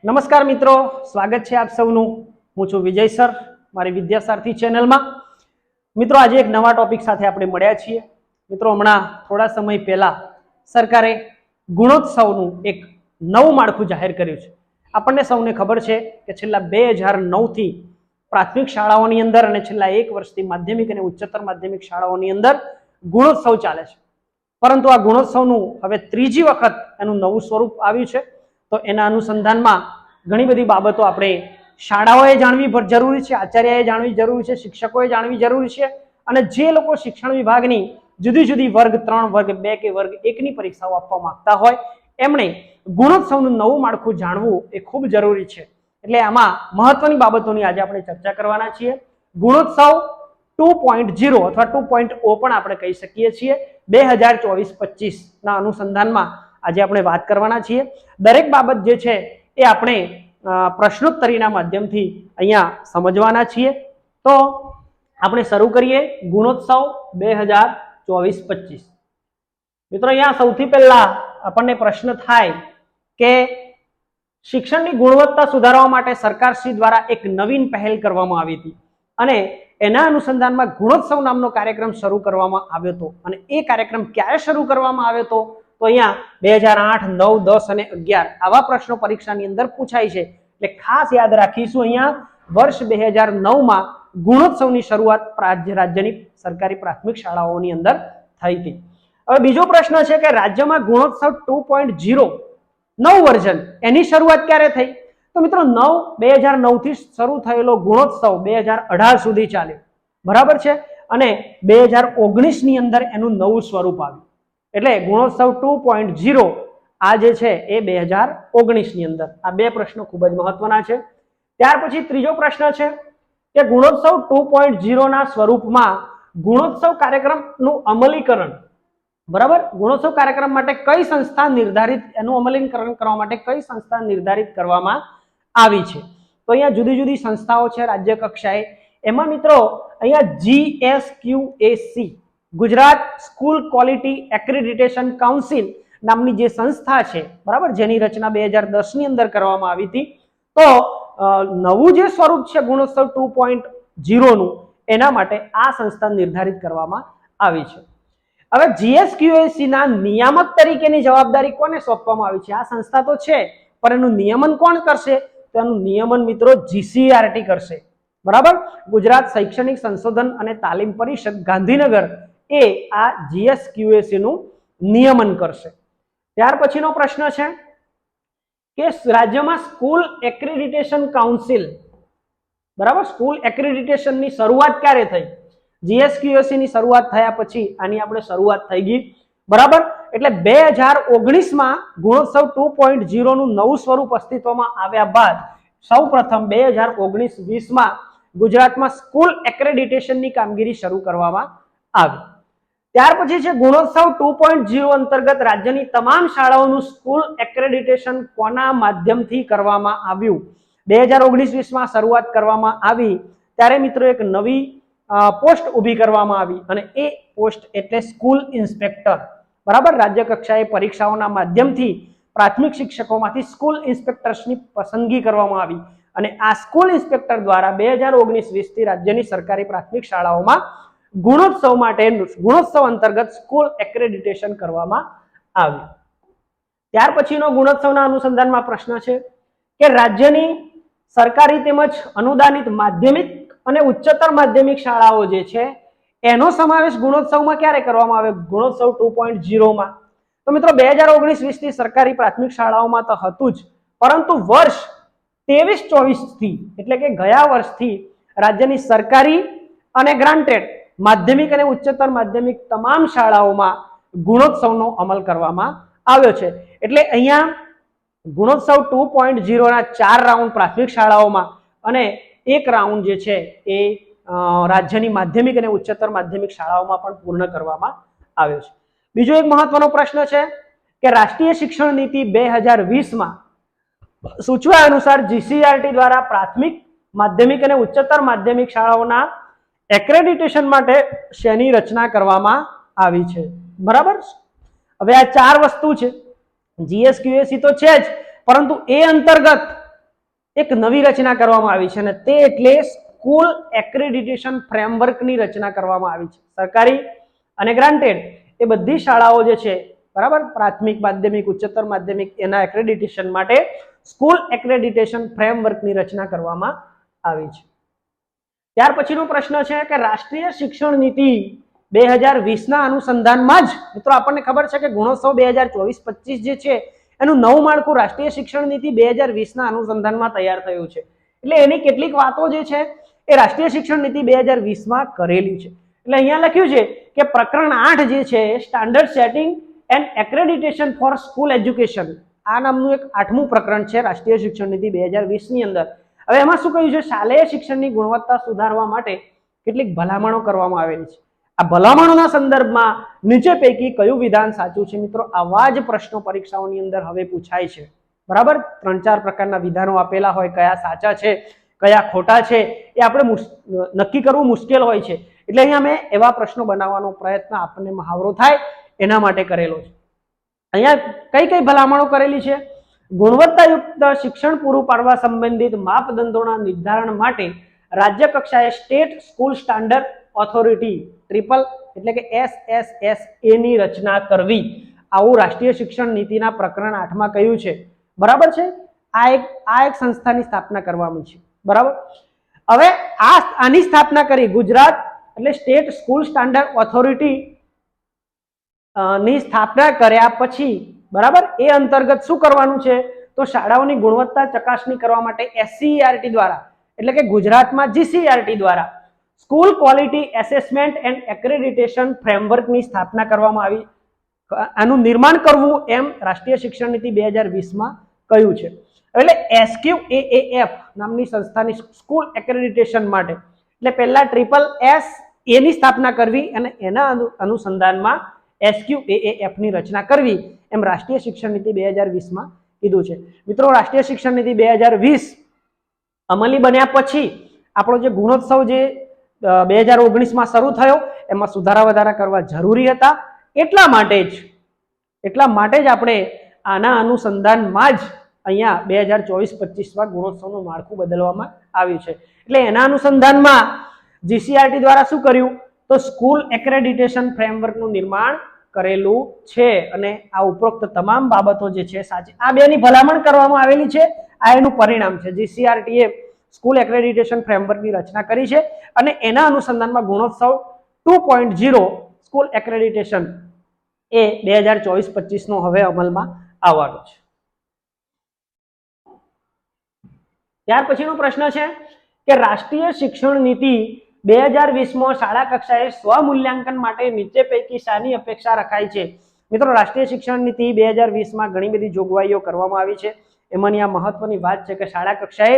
નમસ્કાર મિત્રો, સ્વાગત છે આપ સૌનું। હું છું વિજય સર, મારી વિદ્યાસારથી ચેનલમાં। મિત્રો, આજે એક નવા ટોપિક સાથે આપણે મળ્યા છીએ। મિત્રો, હમણાં થોડા સમય પહેલા સરકારે ગુણોત્સવનું એક નવું માળખું જાહેર કર્યું છે। આપણને સૌને ખબર છે કે છેલ્લા 2009 થી પ્રાથમિક શાળાઓની અંદર અને છેલ્લા 1 વર્ષથી માધ્યમિક અને ઉચ્ચતર માધ્યમિક શાળાઓની અંદર ગુણોત્સવ ચાલે છે। પરંતુ આ ગુણોત્સવનું હવે ત્રીજી વખત એનું નવું સ્વરૂપ આવ્યું છે। તો એના અનુસંધાનમાં ઘણી બધી બાબતો આપણે શાળાઓએ જાણવી જરૂરી છે, આચાર્યએ જાણવી જરૂરી છે, શિક્ષકોએ જાણવી જરૂરી છે અને જે લોકો શિક્ષણ વિભાગની જુદી જુદી વર્ગ 3, વર્ગ 2 કે વર્ગ 1 ની પરીક્ષાઓ આપવા માંગતા હોય એમણે ગુણોત્સવનું નવું માળખું જાણવું એ ખૂબ જરૂરી છે। એટલે આમાં મહત્વની બાબતોની આજે આપણે ચર્ચા કરવાના છીએ। ગુણોત્સવ 2.0 અથવા 2.0 પણ આપણે કહી શકીએ છીએ 2024-25 ના અનુસંધાનમાં આજે આપણે વાત કરવાના છીએ। દરેક બાબત જે છે એ આપણે પ્રશ્નોત્તરીના માધ્યમથી અહીંયા સમજવાના છીએ। તો આપણે શરૂ કરીએ ગુણોત્સવ 2024-25। મિત્રો, અહીંયા સૌથી પહેલા આપણને પ્રશ્ન થાય કે શિક્ષણની ગુણવત્તા સુધારવા માટે સરકારશ્રી દ્વારા એક નવીન પહેલ કરવામાં આવી હતી અને એના અનુસંધાનમાં ગુણોત્સવ નામનો કાર્યક્રમ શરૂ કરવામાં આવ્યો હતો। અને એ કાર્યક્રમ ક્યારે શરૂ કરવામાં આવ્યો હતો? તો અહીંયા 2008, 9, 10 અને 11 આવા પ્રશ્નો પરીક્ષાની અંદર પૂછાય છે। એટલે ખાસ યાદ રાખીશું, અહીંયા વર્ષ 2009માં ગુણોત્સવની શરૂઆત રાજ્યની સરકારી પ્રાથમિક શાળાઓની અંદર થઈ હતી। હવે બીજો પ્રશ્ન છે કે રાજ્યમાં ગુણોત્સવ 2.0 નવું વર્ઝન એની શરૂઆત ક્યારે થઈ? તો મિત્રો, 2009 થી શરૂ થયેલો ગુણોત્સવ 2018 સુધી ચાલ્યો, બરાબર છે, અને 2019 ની અંદર એનું નવું સ્વરૂપ આવ્યું। એટલે ગુણોત્સવ 2.0 આ જે છે એ 2019 ની અંદર। આ બે પ્રશ્નો ખૂબ જ મહત્વના છે। ત્યાર પછી ત્રીજો પ્રશ્ન છે કે ગુણોત્સવ 2.0 ના સ્વરૂપમાં ગુણોત્સવ કાર્યક્રમનું અમલીકરણ, બરાબર, ગુણોત્સવ કાર્યક્રમ માટે કઈ સંસ્થા નિર્ધારિત, એનું અમલીકરણ કરવા માટે કઈ સંસ્થા નિર્ધારિત કરવામાં આવી છે? તો અહીંયા જુદી જુદી સંસ્થાઓ છે રાજ્ય કક્ષાએ। એમાં મિત્રો અહીંયા GSQAC Gujarat school quality accreditation council નામની જે સંસ્થા છે, બરાબર, જેની રચના 2010 ની અંદર કરવામાં આવી હતી। તો નવું જે સ્વરૂપ છે ગુણોત્સવ 2.0 નું, એના માટે આ સંસ્થા નિર્ધારિત કરવામાં આવી છે। હવે GSQAC ના નિયામક તરીકેની જવાબદારી કોને સોંપવામાં આવી છે? આ સંસ્થા તો છે, પણ એનું નિયમન કોણ કરશે? તો એનું નિયમન મિત્રો GCERT કરશે, બરાબર, ગુજરાત શૈક્ષણિક સંશોધન અને તાલીમ પરિષદ ગાંધીનગર એ આ GSQAC નું નિયમન કરશે। ત્યાર પછીનો પ્રશ્ન છે કે રાજ્યમાં સ્કૂલ એક્રેડિટેશન કાઉન્સિલ, બરાબર, સ્કૂલ એક્રેડિટેશનની શરૂઆત ક્યારે થઈ? GSQAC ની શરૂઆત થયા પછી આની આપણે શરૂઆત થઈ ગઈ, બરાબર। એટલે 2019માં ગુણોત્સવ 2.0 નું નવું સ્વરૂપ અસ્તિત્વમાં આવ્યા બાદ સૌપ્રથમ 2019-20માં ગુજરાતમાં સ્કૂલ એક્રેડિટેશનની કામગીરી શરૂ કરવામાં આવી। ત્યાર પછી છે ગુણોત્સવ 2.0 અંતર્ગત રાજ્યની તમામ શાળાઓનું સ્કૂલ એક્રેડિટેશન કોના માધ્યમથી કરવામાં આવ્યું? 2019-20માં શરૂઆત કરવામાં આવી ત્યારે મિત્રો એક નવી પોસ્ટ ઊભી કરવામાં આવી અને એ પોસ્ટ એટલે સ્કૂલ ઇન્સ્પેક્ટર, બરાબર। રાજ્ય કક્ષાએ પરીક્ષાઓના માધ્યમથી પ્રાથમિક શિક્ષકોમાંથી સ્કૂલ ઇન્સ્પેક્ટર્સની પસંદગી કરવામાં આવી અને આ સ્કૂલ ઇન્સ્પેક્ટર દ્વારા 2019-20 થી રાજ્યની સરકારી પ્રાથમિક શાળાઓમાં ગુણોત્સવ માટે ગુણોત્સવ અંતર્ગત સ્કૂલ એક્રેડિટેશન કરવામાં આવ્યું। ત્યાર પછીનો ગુણોત્સવના અનુસંધાનમાં પ્રશ્ન છે કે રાજ્યની સરકારી તેમજ અનુદાનિત માધ્યમિક અને ઉચ્ચતર માધ્યમિક શાળાઓ જે છે એનો સમાવેશ ગુણોત્સવમાં ક્યારે કરવામાં આવે? ગુણોત્સવ 2.0માં। તો મિત્રો 2019-20 થી સરકારી પ્રાથમિક શાળાઓમાં તો હતું જ, પરંતુ વર્ષ 23-24 થી એટલે કે ગયા વર્ષથી રાજ્યની સરકારી અને ગ્રાન્ટેડ માધ્યમિક અને ઉચ્ચતર માધ્યમિક તમામ શાળાઓમાં ગુણોત્સવનો અમલ કરવામાં આવ્યો છે। એટલે અહીંયા ગુણોત્સવ 2.0 ના 4 રાઉન્ડ પ્રાથમિક શાળાઓમાં અને 1 રાઉન્ડ જે છે એ રાજ્યની માધ્યમિક અને ઉચ્ચતર માધ્યમિક શાળાઓમાં પણ પૂર્ણ કરવામાં આવ્યો છે। બીજો એક મહત્વનો પ્રશ્ન છે કે રાષ્ટ્રીય શિક્ષણ નીતિ 2020માં સૂચવ્યા અનુસાર GCERT દ્વારા પ્રાથમિક, માધ્યમિક અને ઉચ્ચતર માધ્યમિક શાળાઓના એક્રેડિટેશન માટે શેની રચના કરવામાં આવી છે? બરાબર। હવે આ 4 વસ્તુ છે, GSQAC તો છે જ, પરંતુ એ અંતર્ગત એક નવી રચના કરવામાં આવી છે અને તે એટલે સ્કૂલ એક્રેડિટેશન ફ્રેમવર્કની રચના કરવામાં આવી છે. સરકારી અને ગ્રાન્ટેડ એ બધી શાળાઓ જે છે, બરાબર, પ્રાથમિક, માધ્યમિક, ઉચ્ચતર માધ્યમિક, એના એક્રેડિટેશન માટે સ્કૂલ એક્રેડિટેશન ફ્રેમવર્કની રચના કરવામાં આવી છે. ત્યાર પછીનો પ્રશ્ન છે કે રાષ્ટ્રીય શિક્ષણ નીતિ 2020 ના અનુસંધાનમાં જ મિત્રો આપણને ખબર છે કે ગુણોત્સવ 2024-25 જે છે એનું નવું માળખું રાષ્ટ્રીય શિક્ષણ નીતિ 2020 ના અનુસંધાનમાં તૈયાર થયું છે. એટલે એની કેટલીક વાતો જે છે એ રાષ્ટ્રીય શિક્ષણ નીતિ 2020 માં કરેલી છે. એટલે અહીંયા લખ્યું છે કે પ્રકરણ 8 જે છે standard setting and accreditation for school education, આ નામનું એક 8મું પ્રકરણ છે રાષ્ટ્રીય શિક્ષણ નીતિ 2020 ની અંદર. હવે એમાં શું કહ્યું છે, શાલેય શિક્ષણની ગુણવત્તા સુધારવા માટે કેટલીક ભલામણો કરવામાં આવેલી છે. આ ભલામણોના સંદર્ભમાં નીચે પૈકી કયું વિધાન સાચું છે? મિત્રો આવા જ પ્રશ્નો પરીક્ષાઓની અંદર હવે પૂછાય છે, બરાબર. 3-4 પ્રકારના વિધાનો આપેલા હોય, કયા સાચા છે કયા ખોટા છે એ આપણે નક્કી કરવું મુશ્કેલ હોય છે. એટલે અહીંયા મેં એવા પ્રશ્નો બનાવવાનો પ્રયત્ન આપણને મહાવરો થાય એના માટે કરેલો છે. અહીંયા કઈ કઈ ભલામણો કરેલી છે? ગુણવત્તાયુક્ત શિક્ષણ પૂરું પાડવા સંબંધિત માપદંડોના નિર્ધારણ માટે રાજ્ય કક્ષાએ state school standard authority triple એટલે કે SSSA ની રચના કરવી, આવું રાષ્ટ્રીય શિક્ષણ નીતિના પ્રકરણ 8 માં કહ્યું છે, બરાબર છે. આ એક સંસ્થાની સ્થાપના કરવામાં છે, બરાબર. હવે આની સ્થાપના કરી ગુજરાત એટલે સ્ટેટ સ્કૂલ સ્ટાન્ડર્ડ ઓથોરિટી ની સ્થાપના કર્યા પછી, બરાબર, એ અંતર્ગત શું કરવાનું છે તો શાળાઓની ગુણવત્તા ચકાસણી કરવા માટે SCERT દ્વારા એટલે કે ગુજરાતમાં GCERT દ્વારા school quality assessment and accreditation ફ્રેમવર્કની સ્થાપના કરવામાં આવી. આનું નિર્માણ કરવું એમ રાષ્ટ્રીય શિક્ષણ નીતિ 2020 માં કહ્યું છે. એટલે SQAAF નામની સંસ્થાની સ્કૂલ એક્રેડિટેશન માટે એટલે પહેલા SSSA ની સ્થાપના કરવી અને એના અનુસંધાનમાં SQAAF ની રચના કરવી એમ રાષ્ટ્રીય શિક્ષણ નીતિ 2020 માં કીધું છે. મિત્રો રાષ્ટ્રીય શિક્ષણ નીતિ 2020 અમલી બન્યા પછી આપણો જે ગુણોત્સવ જે 2019 માં શરૂ થયો એમાં સુધારા વધારા કરવા જરૂરી હતા. એટલા માટે જ આપણે આના અનુસંધાનમાં જ અહીંયા 2024-25 માં ગુણોત્સવનું માળખું બદલવામાં આવ્યું છે. એટલે એના અનુસંધાનમાં GCERT દ્વારા શું કર્યું તો સ્કૂલ એક્રેડિટેશન ફ્રેમવર્કનું નિર્માણ કરેલું છે અને આ ઉપરોક્ત તમામ બાબતો જે છે સાચી. આ બેની ભલામણ કરવામાં આવેલી છે, આ એનું પરિણામ છે. GCERT એ સ્કૂલ એક્રેડિટેશન ફ્રેમવર્કની રચના કરી છે અને એના અનુસંધાનમાં ગુણોત્સવ 2.0 સ્કૂલ એક્રેડિટેશન એ 2024-25 નો હવે અમલમાં આવવાનો છે. ત્યાર પછીનો પ્રશ્ન છે કે રાષ્ટ્રીય શિક્ષણ નીતિ 2020 માં શાળા કક્ષાએ સ્વમૂલ્યાંકન માટે નીચે પૈકી શાની અપેક્ષા રખાય છે? મિત્રો રાષ્ટ્રીય શિક્ષણ નીતિ 2020 માં ઘણી બધી જોગવાઈઓ કરવામાં આવી છે. એમાંની આ મહત્વની વાત છે કે શાળા કક્ષાએ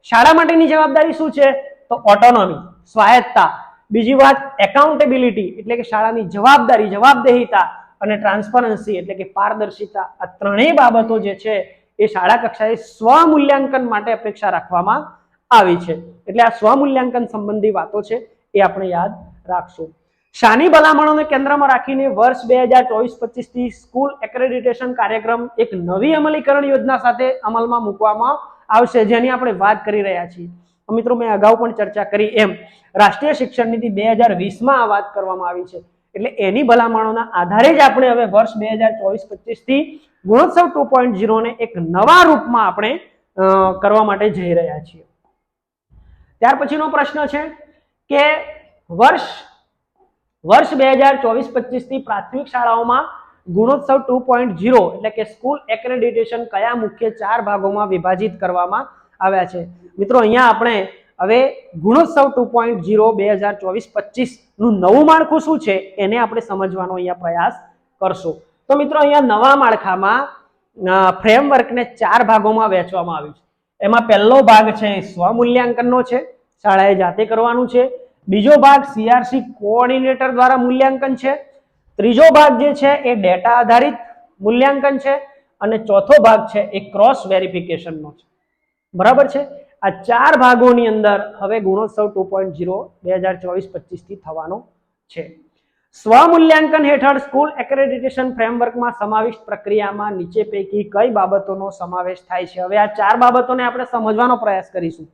શાળા માટેની જવાબદારી શું છે તો ઓટોનોમી, સ્વાયત્તતા. બીજી વાત એકાઉન્ટેબિલિટી એટલે કે શાળાની જવાબદારી, જવાબદેહિતા અને ટ્રાન્સપરન્સી એટલે કે પારદર્શિતા. આ ત્રણેય બાબતો જે છે એ શાળા કક્ષાએ સ્વમૂલ્યાંકન માટે અપેક્ષા રાખવામાં આવી છે. એટલે આ સ્વમૂલ્યાંકન સંબંધી વાતો છે એ આપણે યાદ રાખશું. શાની ભલામણોને કેન્દ્રમાં રાખીને વર્ષ 2024-25 થી સ્કૂલ એક્રેડિટેશન કાર્યક્રમ એક નવી અમલીકરણ યોજના સાથે અમલમાં મૂકવામાં આવશે, જેની આપણે વાત કરી રહ્યા છીએ. મિત્રો મેં અગાઉ પણ ચર્ચા કરી એમ રાષ્ટ્રીય શિક્ષણ નીતિ 2020 માં આ વાત કરવામાં આવી છે. એટલે એની ભલામણોના આધારે જ આપણે હવે વર્ષ 2024-25 થી ગુણોત્સવ 2.0 ને એક નવા રૂપમાં આપણે કરવા માટે જઈ રહ્યા છીએ. ત્યાર પછીનો પ્રશ્ન છે કે વર્ષ 2024-25 થી પ્રાથમિક શાળાઓમાં ગુણોત્સવ 2.0 એટલે કે સ્કૂલ એક્રેડિટેશન કયા મુખ્ય 4 ભાગોમાં વિભાજિત કરવામાં આવ્યા છે? મિત્રો અહીંયા આપણે હવે ગુણોત્સવ 2.0 2024-25 નું નવું માળખું શું છે એને આપણે સમજવાનો અહીંયા પ્રયાસ કરશું. તો મિત્રો અહીંયા નવા માળખામાં ફ્રેમવર્કને 4 ભાગોમાં વહેંચવામાં આવ્યું છે. એમાં પહેલો ભાગ છે સ્વમૂલ્યાંકનનો છે, શાળાએ જાતે કરવાનું છે. બીજો ભાગ CRC કોઓર્ડિનેટર દ્વારા મૂલ્યાંકન છે. ત્રીજો ભાગ જે છે એ ડેટા આધારિત મૂલ્યાંકન છે અને ચોથો ભાગ છે એ ક્રોસ વેરિફિકેશનનો છે. બરાબર છે. આ 4 ભાગોની અંદર હવે ગુણોત્સવ 2.0 2024-25 થી થવાનો છે. સ્વમૂલ્યાંકન હેઠળ સ્કૂલ એક્રેડિટેશન ફ્રેમવર્કમાં સમાવિષ્ટ પ્રક્રિયામાં નીચે પૈકી કઈ બાબતોનો સમાવેશ થાય છે? હવે આ 4 બાબતોને આપણે સમજવાનો પ્રયાસ કરીશું.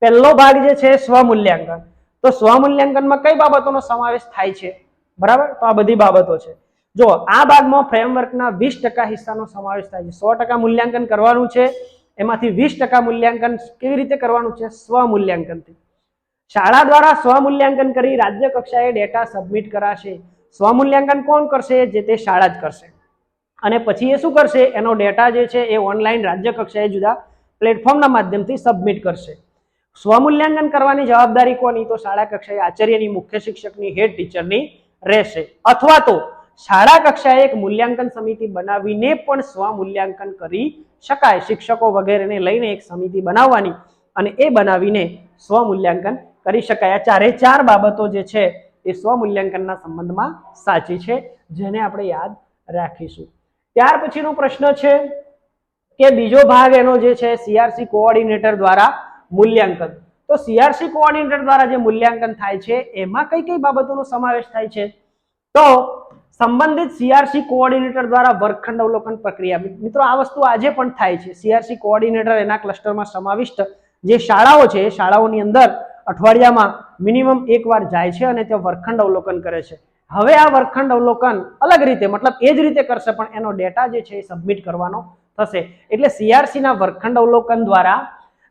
પહેલો ભાગ જે છે સ્વમૂલ્યાંકન. તો સ્વમૂલ્યાંકનમાં કઈ બાબતોનો સમાવેશ થાય છે? બરાબર, તો આ બધી બાબતો છે. જો આ ભાગમાં ફ્રેમવર્કના 20% હિસ્સાનો સમાવેશ થાય છે. 100% મૂલ્યાંકન કરવાનું છે, એમાંથી 20% મૂલ્યાંકન કેવી રીતે કરવાનું છે? સ્વમૂલ્યાંકનથી. શાળા દ્વારા સ્વમૂલ્યાંકન કરી રાજ્ય કક્ષાએ ડેટા સબમિટ કરાશે. સ્વમૂલ્યાંકન કોણ કરશે? જે તે શાળા જ કરશે. અને પછી એ શું કરશે? એનો ડેટા જે છે એ ઓનલાઈન રાજ્ય કક્ષાએ જુદા પ્લેટફોર્મના માધ્યમથી સબમિટ કરશે. સ્વમૂલ્યાંકન કરવાની જવાબદારી કોની? તો શાળા કક્ષાએ આચાર્યની, મુખ્ય શિક્ષકની, હેડ ટીચરની રહેશે. અથવા તો શાળા કક્ષાએ એક મૂલ્યાંકન સમિતિ બનાવીને પણ સ્વમૂલ્યાંકન કરી શકાય. શિક્ષકો વગેરેને લઈને એક સમિતિ બનાવવાની અને એ બનાવીને સ્વમૂલ્યાંકન કરી શકાય. આ 4 બાબતો જે છે એ સ્વમૂલ્યાંકનના સંબંધમાં સાચી છે, જેને આપણે યાદ રાખીશું. ત્યાર પછીનો પ્રશ્ન છે કે બીજો ભાગ એનો જે છે સીઆરસી કોઓર્ડિનેટર દ્વારા મૂલ્યાંકન. તો સીઆરસી કોઓર્ડિનેટર દ્વારા જે મૂલ્યાંકન થાય છે એમાં કઈ કઈ બાબતોનો સમાવેશ થાય છે? તો સંબંધિત સીઆરસી કોઓર્ડિનેટર દ્વારા વર્ગખંડ અવલોકન પ્રક્રિયા. મિત્રો આ વસ્તુ આજે પણ થાય છે. સીઆરસી કોઓર્ડિનેટર એના ક્લસ્ટરમાં સમાવિષ્ટ જે શાળાઓ છે એ શાળાઓની અંદર અઠવાડિયામાં મિનિમમ 1 વાર જાય છે અને તે વર્ગખંડ અવલોકન કરે છે. હવે આ વર્ગખંડ અવલોકન અલગ રીતે, મતલબ એ જ રીતે કરશે, પણ એનો ડેટા જે છે એ સબમિટ કરવાનો થશે. એટલે સીઆરસી ના વર્ગખંડ અવલોકન દ્વારા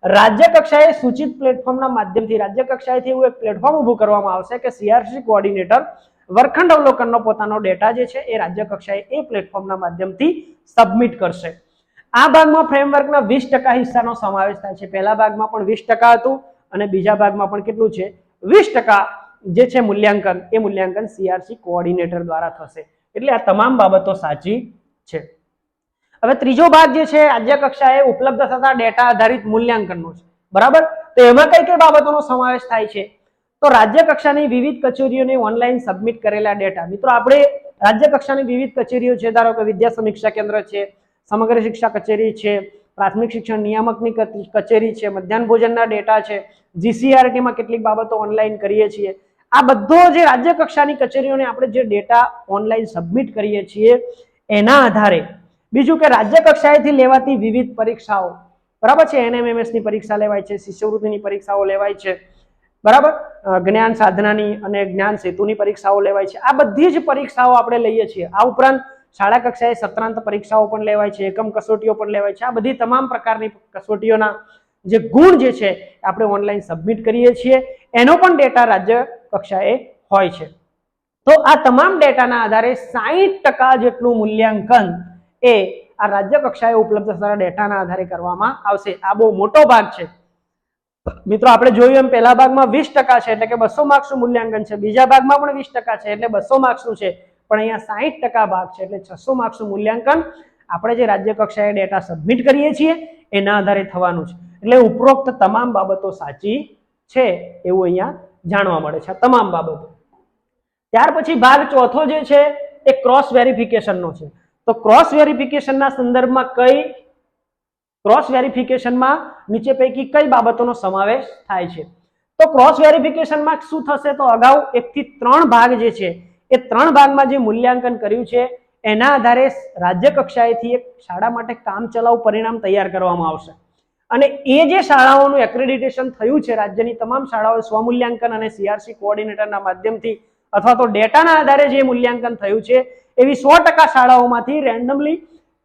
રાજ્ય કક્ષાએ સૂચિત પ્લેટફોર્મના માધ્યમથી રાજ્ય કક્ષાએથી એવું એક પ્લેટફોર્મ ઊભું કરવામાં આવશે કે સીઆરસી કોઓર્ડિનેટર વર્ગખંડ અવલોકનનો પોતાનો ડેટા જે છે એ રાજ્ય કક્ષાએ એ પ્લેટફોર્મના માધ્યમથી સબમિટ કરશે. આ ભાગમાં ફ્રેમવર્કના 20% હિસ્સાનો સમાવેશ થાય છે. પહેલા ભાગમાં પણ 20% હતું અને બીજા ભાગમાં પણ કેટલું છે? 20% જે છે મૂલ્યાંકન, એ મૂલ્યાંકન સીઆરસી કોઓર્ડિનેટર દ્વારા થશે. એટલે આ તમામ બાબતો સાચી છે. હવે ત્રીજો ભાગ જે છે રાજ્ય કક્ષાએ ઉપલબ્ધ થતા ડેટા આધારિત મૂલ્યાંકનનો છે. બરાબર, તો એમાં કઈ કઈ બાબતોનો સમાવેશ થાય છે? તો રાજ્ય કક્ષાની વિવિધ કચેરીઓને ઓનલાઈન સબમિટ કરેલા ડેટા. મિત્રો આપણે રાજ્ય કક્ષાની વિવિધ કચેરીઓ છે, ધારો કે વિદ્યા સમીક્ષા કેન્દ્ર છે, સમગ્ર શિક્ષા કચેરી છે, પ્રાથમિક શિક્ષણ નિયામકની કચેરી છે, મધ્યાહન ભોજનના ડેટા છે, જીસીઆરટીમાં કેટલીક બાબતો ઓનલાઈન કરીએ છીએ. આ બધો જે રાજ્ય કક્ષાની કચેરીઓને આપણે જે ડેટા ઓનલાઈન સબમિટ કરીએ છીએ એના આધારે, બીજું કે રાજ્ય કક્ષાએથી લેવાતી વિવિધ પરીક્ષાઓ, બરાબર છે, એનએમએમએસ ની પરીક્ષા લેવાય છે, શિષ્યવૃત્તિની પરીક્ષાઓ લેવાય છે, બરાબર, જ્ઞાન સાધનાની અને જ્ઞાન સેતુની પરીક્ષાઓ લેવાય છે. આ બધી જ પરીક્ષાઓ આપણે લઈએ છીએ. આ ઉપરાંત શાળા કક્ષાએ સત્રાંત પરીક્ષાઓ પણ લેવાય છે, એકમ કસોટીઓ પણ લેવાય છે. આ બધી તમામ પ્રકારની કસોટીઓના જે ગુણ જે છે આપણે ઓનલાઈન સબમિટ કરીએ છીએ, એનો પણ ડેટા રાજ્ય કક્ષાએ હોય છે. તો આ તમામ ડેટાના આધારે 60% જેટલું મૂલ્યાંકન એ આ રાજ્ય કક્ષાએ ઉપલબ્ધ થતા ડેટાના આધારે કરવામાં આવશે. આ બહુ મોટો ભાગ છે મિત્રો. આપણે જોયું એમ પહેલા ભાગમાં 20% છે એટલે કે 200 માર્ક્સનું મૂલ્યાંકન છે, બીજા ભાગમાં પણ 20% છે એટલે 200 માર્ક્સનું છે, પણ અહીંયા 60% ભાગ છે એટલે 600 માર્ક્સનું મૂલ્યાંકન આપણે જે રાજ્ય કક્ષાએ ડેટા સબમિટ કરીએ છીએ એના આધારે થવાનું છે. એટલે ઉપરોક્ત તમામ બાબતો સાચી છે એવું અહીંયા જાણવા મળે છે, તમામ બાબતો. ત્યાર પછી ભાગ ચોથો જે છે એ ક્રોસ વેરિફિકેશનનો છે. તો ક્રોસ વેરિફિકેશનના સંદર્ભમાં ક્રોસ વેરિફિકેશનમાં નીચે પૈકી કઈ બાબતોનો સમાવેશ થાય છે? તો ક્રોસ વેરિફિકેશનમાં શું થશે? તો અગાઉ 1 થી 3 ભાગ જે છે એ 3 ભાગમાં જે મૂલ્યાંકન કર્યું છે એના આધારે રાજ્ય કક્ષાએથી એક શાળા માટે કામચલાઉ પરિણામ તૈયાર કરવામાં આવશે. અને એ જે શાળાઓનું એક્રેડિટેશન થયું છે, રાજ્યની તમામ શાળાઓ સ્વમૂલ્યાંકન અને સીઆરસી કોઓર્ડિનેટરના માધ્યમથી અથવા તો ડેટાના આધારે જે મૂલ્યાંકન થયું છે એવી 100% શાળાઓમાંથી રેન્ડમલી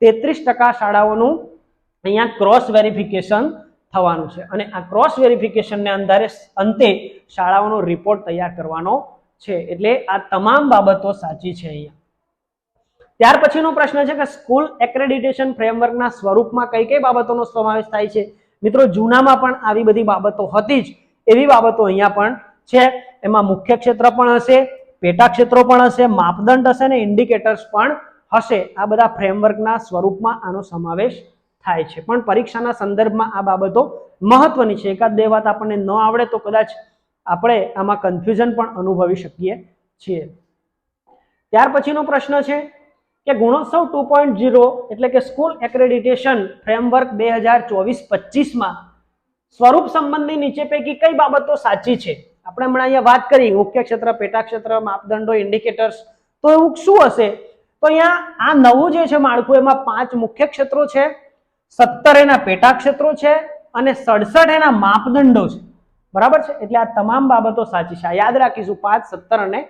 33% શાળાઓનું અહીંયા ક્રોસ વેરિફિકેશન થવાનું છે. અને આ ક્રોસ વેરિફિકેશનને અંતે શાળાઓનો રિપોર્ટ તૈયાર કરવાનો છે. એટલે આ તમામ બાબતો સાચી છે અહીંયા. ત્યાર પછીનો પ્રશ્ન છે કે સ્કૂલ એક્રેડિટેશન ફ્રેમવર્કના સ્વરૂપમાં કઈ કઈ બાબતોનો સમાવેશ થાય છે? મિત્રો જૂનામાં પણ આવી બધી બાબતો હતી જ, એવી બાબતો અહીંયા પણ છે. એમાં મુખ્ય ક્ષેત્ર પણ હશે, પેટા ક્ષેત્રો પણ હશે, માપદંડ હશે અને ઇન્ડિકેટર્સ પણ હશે. આ બધા ફ્રેમવર્કના સ્વરૂપમાં આનો સમાવેશ થાય છે. પણ પરીક્ષાના સંદર્ભમાં આ બાબતો મહત્વની છે. એકાદ બે વાત આપણને ન આવડે તો કદાચ આપણે આમાં કન્ફ્યુઝન પણ અનુભવી શકીએ છીએ. ત્યાર પછીનો પ્રશ્ન છે કે ગુણોત્સવ 2.0 એટલે કે સ્કૂલ એક્રેડિટેશન ફ્રેમવર્ક 2024-25 માં સ્વરૂપ સંબંધી નીચે પૈકી કઈ બાબતો સાચી છે? આપણે હમણાં અહીંયા વાત કરી મુખ્ય ક્ષેત્ર, પેટા ક્ષેત્ર, માપદંડો, ઇન્ડિકેટર્સ, તો એવું શું હશે? તો અહીંયા આ નવું જે છે માળખું એમાં 5 મુખ્ય ક્ષેત્રો છે, 17 એના પેટા ક્ષેત્રો છે અને 67 એના માપદંડો છે, બરાબર છે? એટલે આ તમામ બાબતો સાચી છે, યાદ રાખીશું 5, 17 અને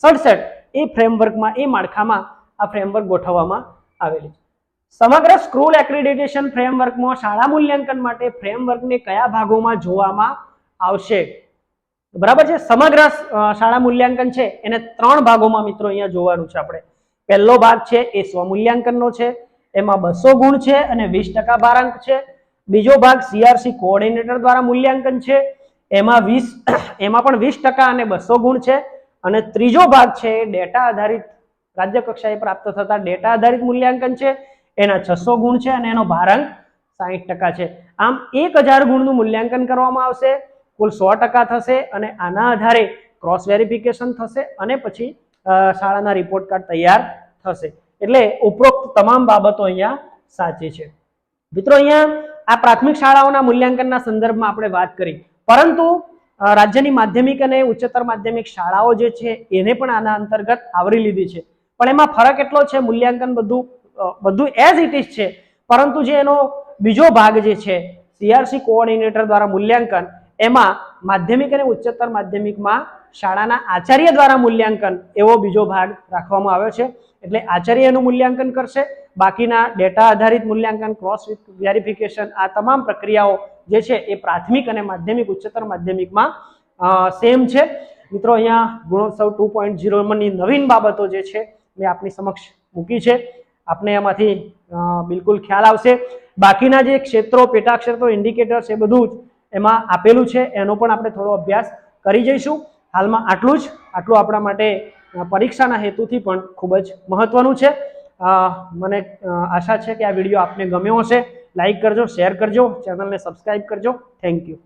67 એ ફ્રેમવર્કમાં, એ માળખામાં આ ફ્રેમવર્ક ગોઠવવામાં આવેલી છે. સમગ્ર સ્કૂલ એક્રેડિટેશન ફ્રેમવર્કમાં શાળા મૂલ્યાંકન માટે ફ્રેમવર્કને કયા ભાગોમાં જોવામાં આવશે? બરાબર છે. સમગ્ર શાળા મૂલ્યાંકન છે એને 3 ભાગોમાં મિત્રો અહીંયા જોવાનું છે આપણે. પહેલો ભાગ છે એ સ્વમૂલ્યાંકનનો છે, એમાં 200 ગુણ છે અને 20% ભારાંક છે. બીજો ભાગ CRC કોઓર્ડિનેટર દ્વારા મૂલ્યાંકન છે, એમાં પણ 20% અને 200 ગુણ છે. અને ત્રીજો ભાગ છે ડેટા આધારિત, રાજ્ય કક્ષાએ પ્રાપ્ત થતા ડેટા આધારિત મૂલ્યાંકન છે, એના 600 ગુણ છે અને એનો ભારાંક 60% છે. આમ 1000 ગુણનું મૂલ્યાંકન કરવામાં આવશે, કુલ 100% થશે અને આના આધારે ક્રોસ વેરિફિકેશન થશે અને પછી શાળાના રિપોર્ટ કાર્ડ તૈયાર થશે. એટલે ઉપરોક્ત તમામ બાબતો અહીંયા સાચી છે. મિત્રો અહીંયા આ પ્રાથમિક શાળાઓના મૂલ્યાંકનના સંદર્ભમાં આપણે વાત કરી, પરંતુ રાજ્યની માધ્યમિક અને ઉચ્ચતર માધ્યમિક શાળાઓ જે છે એને પણ આના અંતર્ગત આવરી લીધી છે. પણ એમાં ફરક એટલો છે, મૂલ્યાંકન બધું એઝ ઇટ ઇઝ છે, પરંતુ જે એનો બીજો ભાગ જે છે CRC કોઓર્ડિનેટર દ્વારા મૂલ્યાંકન, એમાં માધ્યમિક અને ઉચ્ચતર માધ્યમિકમાં શાળાના આચાર્ય દ્વારા મૂલ્યાંકન એવો બીજો ભાગ રાખવામાં આવ્યો છે. એટલે આચાર્ય એનું મૂલ્યાંકન કરશે, બાકીના ડેટા આધારિત મૂલ્યાંકન, ક્રોસ વેરિફિકેશન, આ તમામ પ્રક્રિયાઓ જે છે એ પ્રાથમિક અને માધ્યમિક ઉચ્ચતર માધ્યમિકમાં સેમ છે. મિત્રો અહીંયા ગુણોત્સવ 2.0 ની નવીન બાબતો જે છે મેં આપની સમક્ષ મૂકી છે, આપને એમાંથી બિલકુલ ખ્યાલ આવશે. બાકીના જે ક્ષેત્રો, પેટા ક્ષેત્રો, ઇન્ડિકેટર્સ, એ બધું જ એમાં આપેલું છે, એનો પણ આપણે થોડો અભ્યાસ કરી જઈશું. હાલમાં આટલું આપણા માટે પરીક્ષાના હેતુથી પણ ખૂબ જ મહત્વનું છે. મને આશા છે કે આ વિડીયો આપને ગમ્યો હશે. લાઈક કરજો, શેર કરજો, ચેનલને સબસ્ક્રાઇબ કરજો. Thank you.